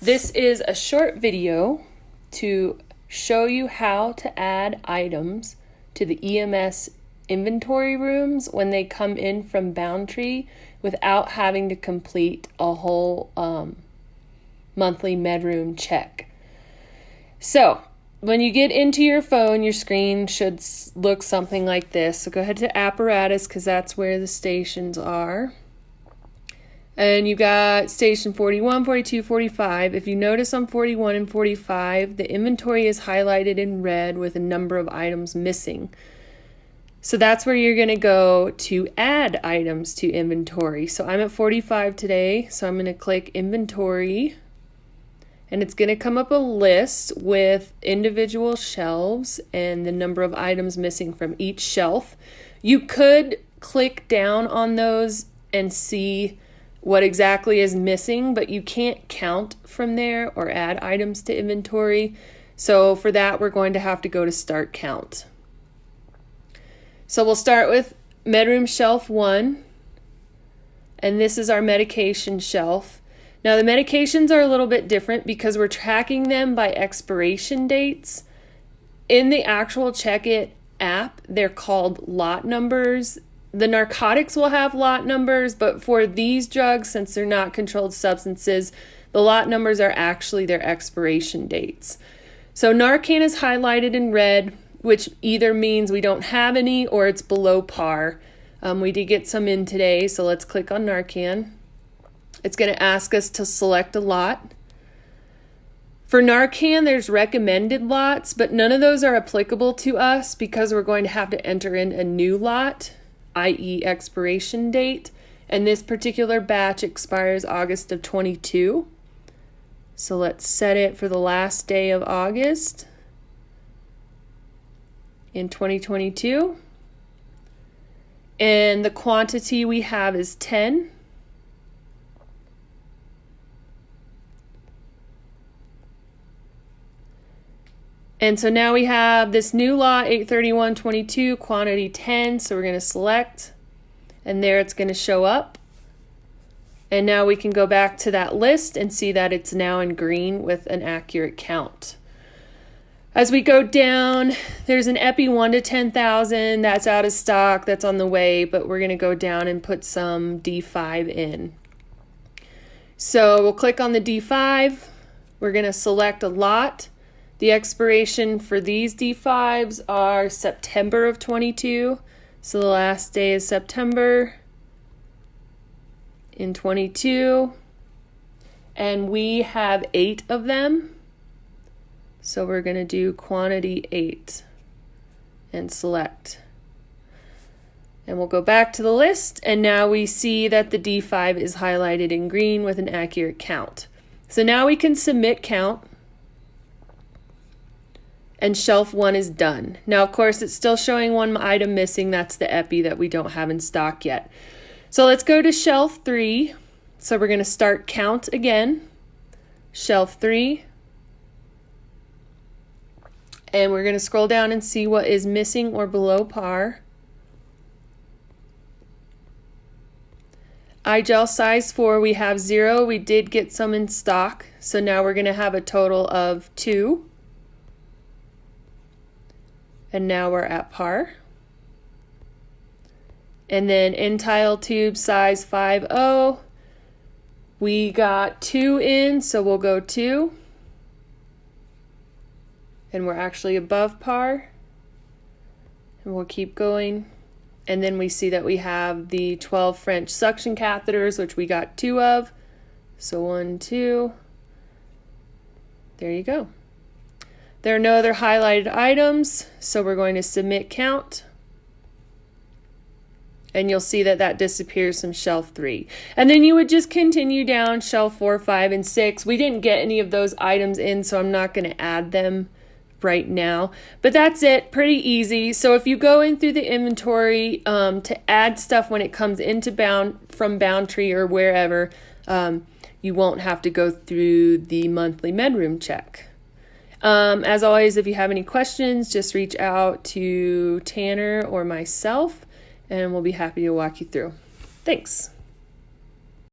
This is a short video to show you how to add items to the EMS inventory rooms when they come in from Boundtree without having to complete a whole monthly medroom check. So when you get into your phone, your screen should look something like this. So go ahead to apparatus because that's where the stations are. And you got station 41, 42, 45. If you notice on 41 and 45, the inventory is highlighted in red with a number of items missing. So that's where you're going to go to add items to inventory. So I'm at 45 today, so I'm going to click inventory. And it's going to come up a list with individual shelves and the number of items missing from each shelf. You could click down on those and see what exactly is missing, but you can't count from there or add items to inventory. So for that, we're going to have to go to start count. So we'll start with medroom shelf 1, and this is our medication shelf. Now the medications are a little bit different because we're tracking them by expiration dates. In the actual Check-It app, they're called lot numbers. The narcotics will have lot numbers, but for these drugs, since they're not controlled substances, the lot numbers are actually their expiration dates. So Narcan is highlighted in red, which either means we don't have any or it's below par. We did get some in today, so let's click on Narcan. It's going to ask us to select a lot. For Narcan, there's recommended lots, but none of those are applicable to us because we're going to have to enter in a new lot, i.e. expiration date, and this particular batch expires August of 22. So let's set it for the last day of August in 2022. And the quantity we have is 10. And so now we have this new lot, 831.22, quantity 10. So we're going to select, and there it's going to show up. And now we can go back to that list and see that it's now in green with an accurate count. As we go down, there's an Epi 1 to 10,000. That's out of stock. That's on the way, but we're going to go down and put some D5 in. So we'll click on the D5. We're going to select a lot. The expiration for these D5s are September of 22. So the last day is September in 22. And we have 8 of them. So we're going to do quantity 8 and select. And we'll go back to the list. And now we see that the D5 is highlighted in green with an accurate count. So now we can submit count. And shelf 1 is done. Now, of course, it's still showing one item missing. That's the Epi that we don't have in stock yet. So let's go to shelf 3. So we're going to start count again. Shelf 3. And we're going to scroll down and see what is missing or below par. iGel size 4, we have 0. We did get some in stock. So now we're going to have a total of 2. And now we're at par. And then N-tile tube size 5.0. We got 2 in, so we'll go 2. And we're actually above par. And we'll keep going. And then we see that we have the 12 French suction catheters, which we got 2 of. So 1, 2. There you go. There are no other highlighted items, so we're going to submit count. And you'll see that that disappears from shelf 3. And then you would just continue down shelf 4, 5, and 6. We didn't get any of those items in, so I'm not going to add them right now. But that's it, pretty easy. So if you go in through the inventory to add stuff when it comes into from Boundtree or wherever, you won't have to go through the monthly medroom check. As always, if you have any questions, just reach out to Tanner or myself, and we'll be happy to walk you through. Thanks.